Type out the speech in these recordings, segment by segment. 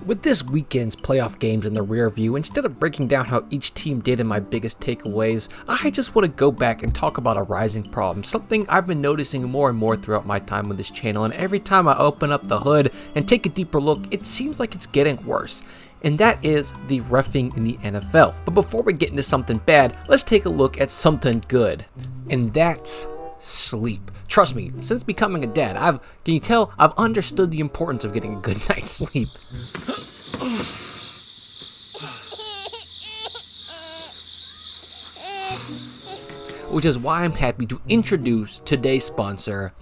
With this weekend's playoff games in the rear view, instead of breaking down how each team did and my biggest takeaways, I just want to go back and talk about a rising problem, something I've been noticing more and more throughout my time with this channel, and every time I open up the hood and take a deeper look, it seems like it's getting worse. And that is the reffing in the NFL. But before we get into something bad, let's take a look at something good. And that's sleep. Trust me, since becoming a dad, can you tell, I've understood the importance of getting a good night's sleep. Which is why I'm happy to introduce today's sponsor,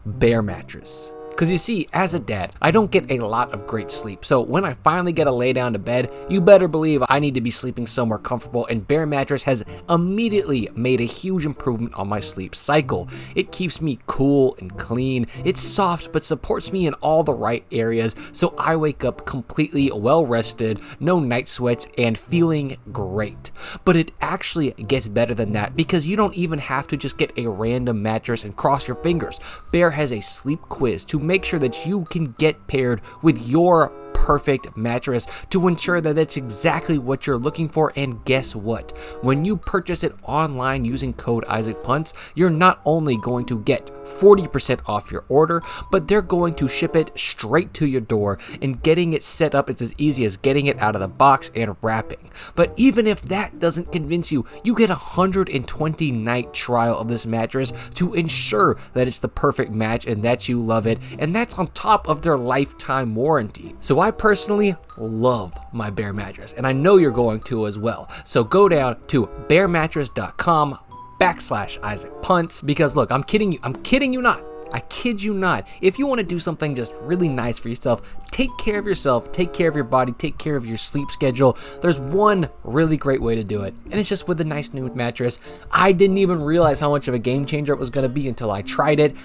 Bear Mattress. Because you see, as a dad, I don't get a lot of great sleep. So when I finally get to lay down to bed, you better believe I need to be sleeping somewhere comfortable, and Bear Mattress has immediately made a huge improvement on my sleep cycle. It keeps me cool and clean. It's soft but supports me in all the right areas, so I wake up completely well rested, no night sweats, and feeling great. But it actually gets better than that, because you don't even have to just get a random mattress and cross your fingers. Bear has a sleep quiz to make sure that you can get paired with your perfect mattress to ensure that it's exactly what you're looking for. And guess what? When you purchase it online using code IsaacPunts, you're not only going to get 40% off your order, but they're going to ship it straight to your door, and getting it set up is as easy as getting it out of the box and wrapping. But even if that doesn't convince you, you get a 120 night trial of this mattress to ensure that it's the perfect match and that you love it, and that's on top of their lifetime warranty. So I personally love my Bear Mattress, and I know you're going to as well. So go down to bearmattress.com/IsaacPunts, because look, I'm kidding you not. I kid you not. If you want to do something just really nice for yourself, take care of yourself, take care of your body, take care of your sleep schedule, there's one really great way to do it, and it's just with a nice new mattress. I didn't even realize how much of a game changer it was going to be until I tried it.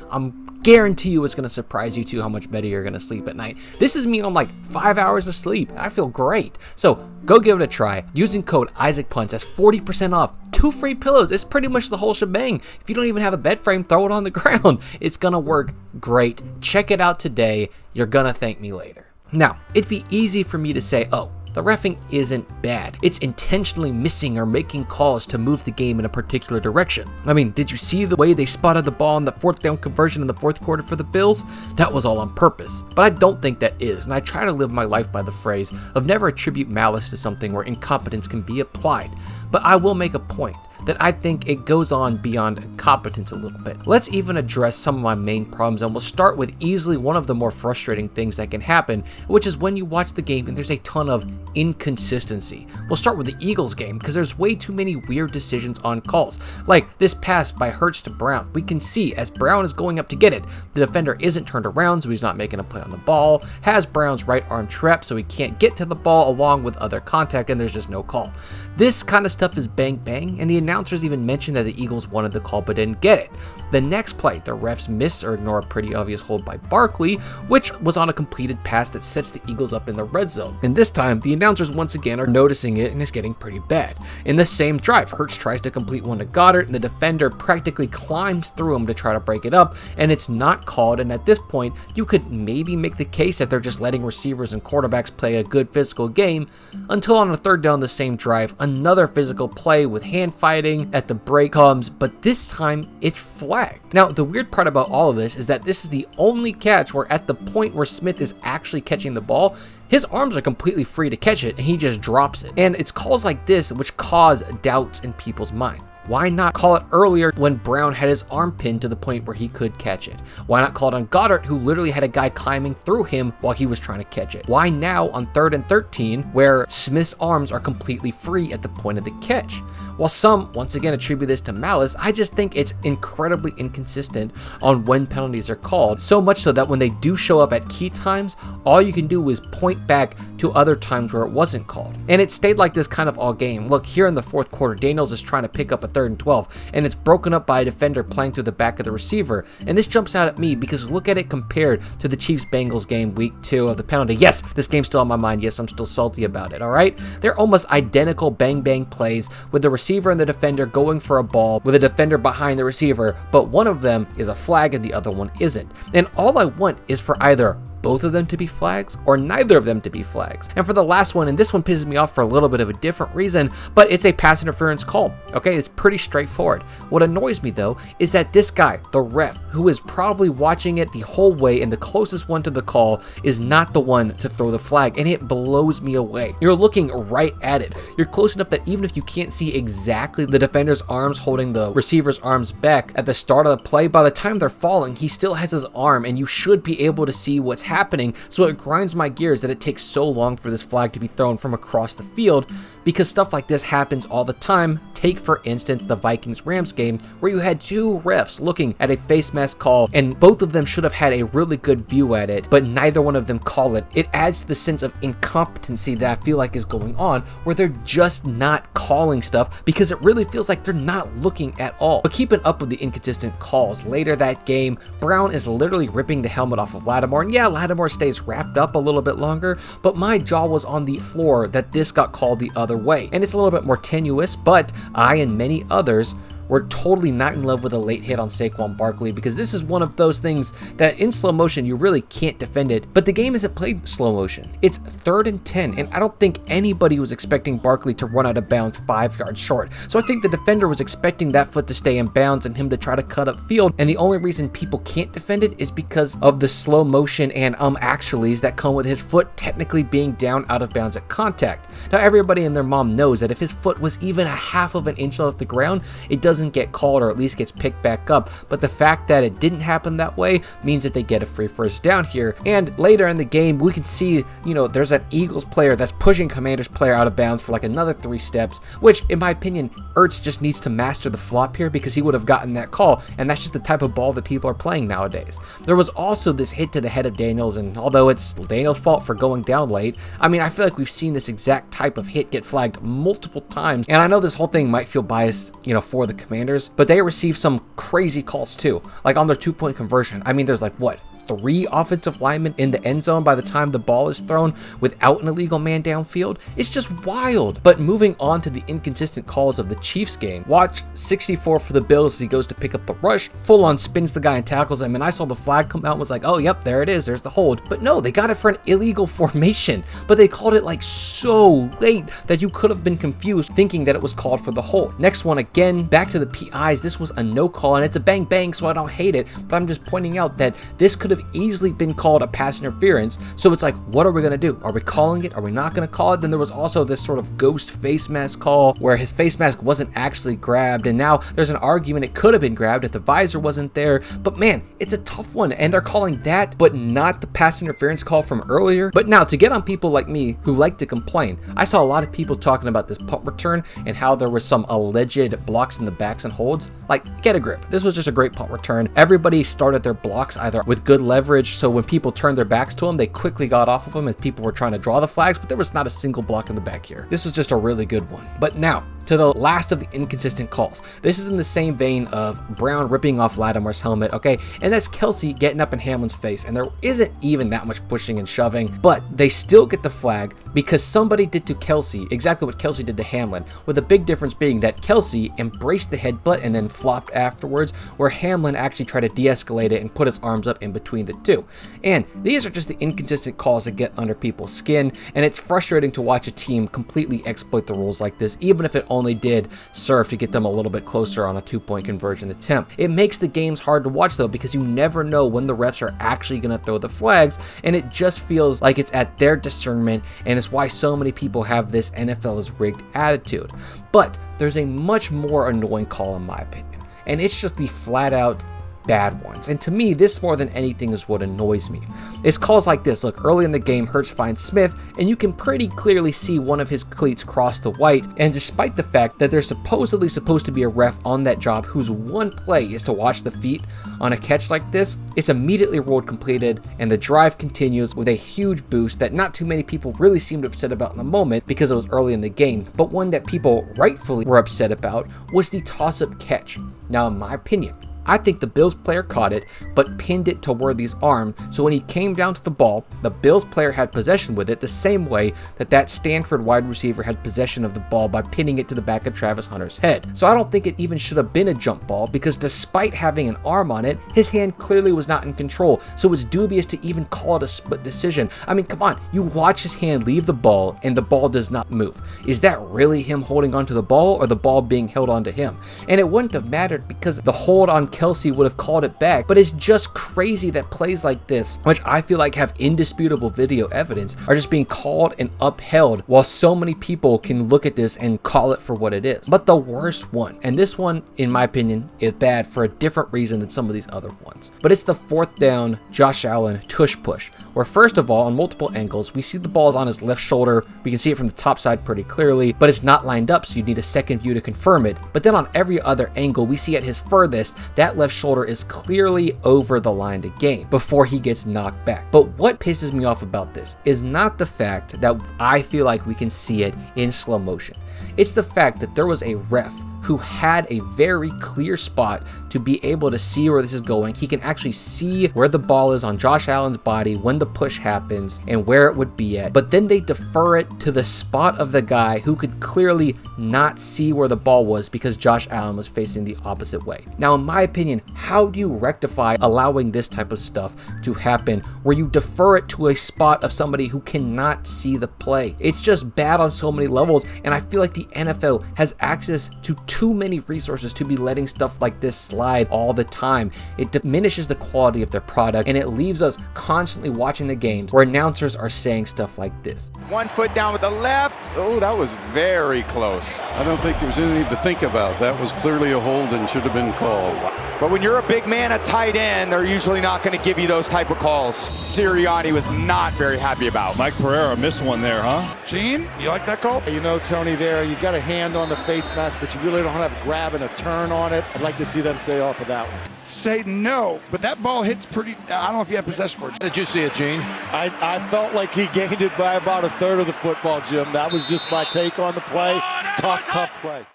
Guarantee you it's going to surprise you too how much better you're going to sleep at night. This is me on like 5 hours of sleep. I feel great. So go give it a try. Using code IsaacPunts, that's 40% off. 2 free pillows. It's pretty much the whole shebang. If you don't even have a bed frame, throw it on the ground. It's going to work great. Check it out today. You're going to thank me later. Now, it'd be easy for me to say, oh, the reffing isn't bad. It's intentionally missing or making calls to move the game in a particular direction. I mean, did you see the way they spotted the ball on the 4th down conversion in the 4th quarter for the Bills? That was all on purpose. But I don't think that is, and I try to live my life by the phrase of never attribute malice to something where incompetence can be applied. But I will make a point that I think it goes on beyond incompetence a little bit. Let's even address some of my main problems, and we'll start with easily one of the more frustrating things that can happen, which is when you watch the game and there's a ton of inconsistency. We'll start with the Eagles game, because there's way too many weird decisions on calls. Like this pass by Hurts to Brown. We can see as Brown is going up to get it, the defender isn't turned around, so he's not making a play on the ball, has Brown's right arm trapped so he can't get to the ball along with other contact, and there's just no call. This kind of stuff is bang bang, and the announcers even mentioned that the Eagles wanted the call but didn't get it. The next play, the refs miss or ignore a pretty obvious hold by Barkley, which was on a completed pass that sets the Eagles up in the red zone. And this time, the announcers once again are noticing it, and it's getting pretty bad. In the same drive, Hurts tries to complete one to Goddard, and the defender practically climbs through him to try to break it up, and it's not called. And at this point, you could maybe make the case that they're just letting receivers and quarterbacks play a good physical game, until on a 3rd down the same drive, another physical play with hand fighting at the break comes, but this time it's flagged. Now, the weird part about all of this is that this is the only catch where at the point where Smith is actually catching the ball, his arms are completely free to catch it, and he just drops it. And it's calls like this which cause doubts in people's mind. Why not call it earlier when Brown had his arm pinned to the point where he could catch it? Why not call it on Goddard, who literally had a guy climbing through him while he was trying to catch it? Why now on 3rd and 13, where Smith's arms are completely free at the point of the catch? While some, once again, attribute this to malice, I just think it's incredibly inconsistent on when penalties are called, so much so that when they do show up at key times, all you can do is point back to other times where it wasn't called. And it stayed like this kind of all game. Look, here in the 4th quarter, Daniels is trying to pick up a 3rd and 12, and it's broken up by a defender playing through the back of the receiver. And this jumps out at me because look at it compared to the Chiefs-Bengals game week 2 of the penalty. Yes, this game's still on my mind. Yes, I'm still salty about it, all right? They're almost identical bang-bang plays with the receiver and the defender going for a ball with a defender behind the receiver, but one of them is a flag and the other one isn't. And all I want is for either both of them to be flags or neither of them to be flags. And for the last one, and this one pisses me off for a little bit of a different reason, but it's a pass interference call. Okay, it's pretty straightforward. What annoys me though is that this guy, the ref, who is probably watching it the whole way and the closest one to the call, is not the one to throw the flag, and it blows me away. You're looking right at it. You're close enough that even if you can't see exactly the defender's arms holding the receiver's arms back at the start of the play, by the time they're falling, he still has his arm, and you should be able to see what's happening. So it grinds my gears that it takes so long for this flag to be thrown from across the field, because stuff like this happens all the time. Take, for instance, the Vikings-Rams game, where you had two refs looking at a face mask call, and both of them should have had a really good view at it, but neither one of them call it. It adds to the sense of incompetency that I feel like is going on, where they're just not calling stuff because it really feels like they're not looking at all. But keeping up with the inconsistent calls, later that game, Brown is literally ripping the helmet off of Lattimore, and yeah, Lattimore stays wrapped up a little bit longer, but my jaw was on the floor that this got called the other way. And it's a little bit more tenuous, but I and many others were totally not in love with a late hit on Saquon Barkley, because this is one of those things that in slow motion you really can't defend it, but the game isn't played slow motion. It's 3rd and 10, and I don't think anybody was expecting Barkley to run out of bounds 5 yards short. So I think the defender was expecting that foot to stay in bounds and him to try to cut up field, and the only reason people can't defend it is because of the slow motion and actuallys that come with his foot technically being down out of bounds at contact. Now everybody and their mom knows that if his foot was even a half of an inch off the ground, it doesn't get called, or at least gets picked back up. But the fact that it didn't happen that way means that they get a free first down here. And later in the game, we can see, there's an Eagles player that's pushing Commanders player out of bounds for like another 3 steps, which in my opinion, Ertz just needs to master the flop here, because he would have gotten that call, and that's just the type of ball that people are playing nowadays. There was also this hit to the head of Daniels, and although it's Daniels' fault for going down late, I mean, I feel like we've seen this exact type of hit get flagged multiple times, and I know this whole thing might feel biased, for the Commanders, but they received some crazy calls too, like on their 2-point conversion. I mean, there's like, what, 3 offensive linemen in the end zone by the time the ball is thrown without an illegal man downfield? It's just wild. But moving on to the inconsistent calls of the Chiefs game, watch 64 for the Bills as he goes to pick up the rush, full on spins the guy and tackles him, and I saw the flag come out and was like, oh yep, there it is, there's the hold. But no, they got it for an illegal formation, but they called it like so late that you could have been confused thinking that it was called for the hold. Next one, again, back to the PIs. This was a no call, and it's a bang bang, so I don't hate it, but I'm just pointing out that this could have easily been called a pass interference. So it's like, what are we going to do? Are we calling it? Are we not going to call it? Then there was also this sort of ghost face mask call where his face mask wasn't actually grabbed, and now there's an argument it could have been grabbed if the visor wasn't there. But man, it's a tough one, and they're calling that but not the pass interference call from earlier. But now, to get on people like me who like to complain, I saw a lot of people talking about this punt return and how there was some alleged blocks in the backs and holds. Like, get a grip. This was just a great punt return. Everybody started their blocks either with good leverage, so when people turned their backs to them, they quickly got off of them as people were trying to draw the flags, but there was not a single block in the back here. This was just a really good one. But now, to the last of the inconsistent calls. This is in the same vein of Brown ripping off Lattimore's helmet, okay? And that's Kelsey getting up in Hamlin's face, and there isn't even that much pushing and shoving, but they still get the flag because somebody did to Kelsey exactly what Kelsey did to Hamlin, with a big difference being that Kelsey embraced the headbutt and then flopped afterwards, where Hamlin actually tried to de-escalate it and put his arms up in between the two. And these are just the inconsistent calls that get under people's skin, and it's frustrating to watch a team completely exploit the rules like this, even if it only did serve to get them a little bit closer on a 2-point conversion attempt. It makes the games hard to watch though, because you never know when the refs are actually going to throw the flags, and it just feels like it's at their discernment, and it's why so many people have this NFL is rigged attitude. But there's a much more annoying call in my opinion, and it's just the flat out bad ones. And to me, this more than anything is what annoys me. It's calls like this. Look, early in the game, Hurts finds Smith, and you can pretty clearly see one of his cleats cross the white, and despite the fact that there's supposedly supposed to be a ref on that job whose one play is to watch the feet on a catch like this, it's immediately ruled completed, and the drive continues with a huge boost that not too many people really seemed upset about in the moment because it was early in the game, but one that people rightfully were upset about was the toss-up catch. Now, in my opinion, I think the Bills player caught it, but pinned it to Worthy's arm, so when he came down to the ball, the Bills player had possession with it the same way that Stanford wide receiver had possession of the ball by pinning it to the back of Travis Hunter's head. So I don't think it even should have been a jump ball, because despite having an arm on it, his hand clearly was not in control, so it's dubious to even call it a split decision. I mean, come on, you watch his hand leave the ball and the ball does not move. Is that really him holding onto the ball or the ball being held onto him? And it wouldn't have mattered because the hold on Kelsey would have called it back, but it's just crazy that plays like this, which I feel like have indisputable video evidence, are just being called and upheld while so many people can look at this and call it for what it is. But the worst one, and this one in my opinion is bad for a different reason than some of these other ones, but it's the 4th down Josh Allen tush push, where first of all, on multiple angles, we see the ball is on his left shoulder. We can see it from the top side pretty clearly, but it's not lined up, so you need a second view to confirm it. But then on every other angle, we see at his furthest, that left shoulder is clearly over the line to gain before he gets knocked back. But what pisses me off about this is not the fact that I feel like we can see it in slow motion. It's the fact that there was a ref who had a very clear spot to be able to see where this is going. He can actually see where the ball is on Josh Allen's body when the push happens and where it would be at. But then they defer it to the spot of the guy who could clearly not see where the ball was because Josh Allen was facing the opposite way. Now, in my opinion, how do you rectify allowing this type of stuff to happen where you defer it to a spot of somebody who cannot see the play? It's just bad on so many levels, and I feel like the NFL has access to too many resources to be letting stuff like this slide all the time. It diminishes the quality of their product, and it leaves us constantly watching the games where announcers are saying stuff like this. 1 foot down with the left. Oh, that was very close. I don't think there's anything to think about. That was clearly a hold and should have been called. But when you're a big man at tight end, they're usually not going to give you those type of calls. Sirianni was not very happy about. Mike Pereira missed one there, huh? Gene, you like that call? You know, Tony, there, you got a hand on the face mask, but you really don't have a grab and a turn on it. I'd like to see them stay off of that one. Say no, but that ball hits pretty, I don't know if you have possession for it. Did you see it, Gene? I felt like he gained it by about a third of the football, Jim. That was just my take on the play. Tough play.